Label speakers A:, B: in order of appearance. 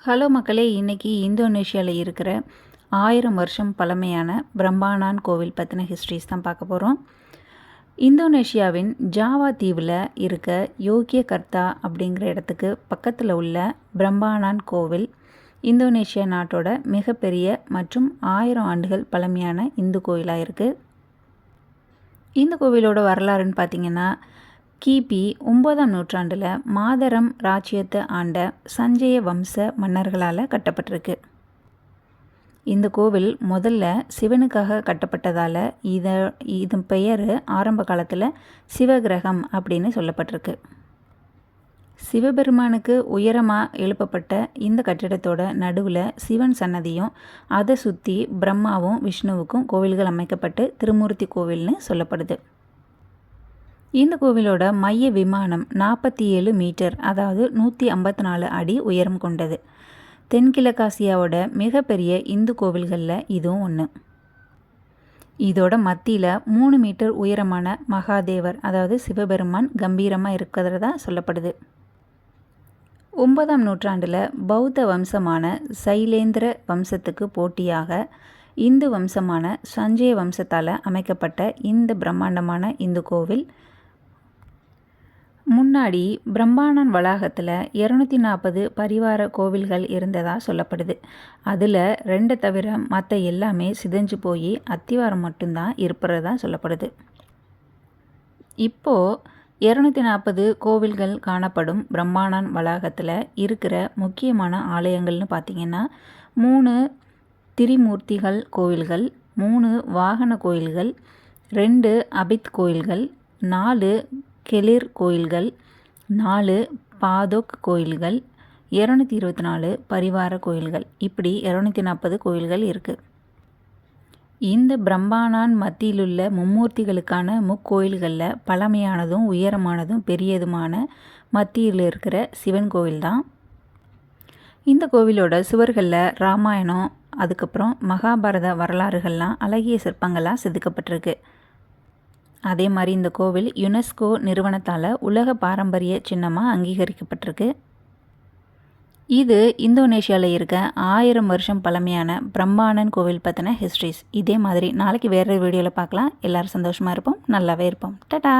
A: Hello மக்களே, இன்றைக்கி இந்தோனேஷியாவில் இருக்கிற 1000 வருஷம் பழமையான பிரம்பானான் கோவில் பற்றின ஹிஸ்ட்ரிஸ் தான் பார்க்க போகிறோம். இந்தோனேஷியாவின் ஜாவா தீவில் இருக்க யோக்யகர்த்தா அப்படிங்கிற இடத்துக்கு பக்கத்தில் உள்ள பிரம்பானான் கோவில் இந்தோனேஷியா நாட்டோட மிகப்பெரிய மற்றும் 1000 ஆண்டுகள் பழமையான இந்து கோவிலாக இருக்குது. இந்த கோவிலோட வரலாறுன்னு பார்த்திங்கன்னா, கிபி 9ஆம் நூற்றாண்டில் மாதரம் ராச்சியத்தை ஆண்ட சஞ்சய வம்ச மன்னர்களால் கட்டப்பட்டிருக்கு. இந்த கோவில் முதல்ல சிவனுக்காக கட்டப்பட்டதால் இதன் பெயர் ஆரம்ப காலத்தில் சிவகிரகம் அப்படின்னு சொல்லப்பட்டிருக்கு. சிவபெருமானுக்கு உயரமாக எழுப்பப்பட்ட இந்த கட்டிடத்தோட நடுவில் சிவன் சன்னதியும் அதை சுற்றி பிரம்மாவும் விஷ்ணுவுக்கும் கோவில்கள் அமைக்கப்பட்டு திருமூர்த்தி கோவில்னு சொல்லப்படுது. இந்த கோவிலோட மைய விமானம் 47 மீட்டர், அதாவது 154 அடி உயரம் கொண்டது. தென்கிழக்காசியாவோட மிகப்பெரிய இந்து கோவில்களில் இதுவும் ஒன்று. இதோட மத்தியில் 3 மீட்டர் உயரமான மகாதேவர், அதாவது சிவபெருமான் கம்பீரமாக இருக்கிறதா சொல்லப்படுது. 9ஆம் நூற்றாண்டில் பௌத்த வம்சமான சைலேந்திர வம்சத்துக்கு போட்டியாக இந்து வம்சமான சஞ்சய வம்சத்தால் அமைக்கப்பட்ட இந்த பிரம்மாண்டமான இந்து கோவில் முன்னாடி பிரம்பானான் வளாகத்தில் 240 பரிவார கோவில்கள் இருந்ததாக சொல்லப்படுது. அதில் 2 தவிர மற்ற எல்லாமே சிதைஞ்சு போய் அத்திவாரம் மட்டும்தான் இருப்பதா சொல்லப்படுது. இப்போது 240 கோவில்கள் காணப்படும் பிரம்பானான் வளாகத்தில் இருக்கிற முக்கியமான ஆலயங்கள்னு பார்த்திங்கன்னா, 3 திரிமூர்த்திகள் கோவில்கள், 3 வாகன கோயில்கள், 2 அபித் கோயில்கள், 4 கெலிர் கோயில்கள், 4 பாதோக் கோயில்கள், 224 பரிவார கோயில்கள், இப்படி 240 கோயில்கள் இருக்குது. இந்த பிரம்பானான் மத்தியிலுள்ள மும்மூர்த்திகளுக்கான முக்கோயில்களில் பழமையானதும் உயரமானதும் பெரியதுமான மத்தியில் இருக்கிற சிவன் கோவில் தான். இந்த கோவிலோட சுவர்களில் ராமாயணம், அதுக்கப்புறம் மகாபாரத வரலாறுகள்லாம் அழகிய சிற்பங்களாக செதுக்கப்பட்டிருக்கு. அதே மாதிரி இந்த கோவில் யுனெஸ்கோ நிறுவனத்தால் உலக பாரம்பரிய சின்னமாக அங்கீகரிக்கப்பட்டிருக்கு. இது இந்தோனேஷியாவில் இருக்க 1000 வருஷம் பழமையான பிரம்பானான் கோவில் பற்றின ஹிஸ்ட்ரிஸ். இதே மாதிரி நாளைக்கு வேறு வீடியோவில் பார்க்கலாம். எல்லோரும் சந்தோஷமாக இருப்போம், நல்லாவே இருப்போம். டாடா.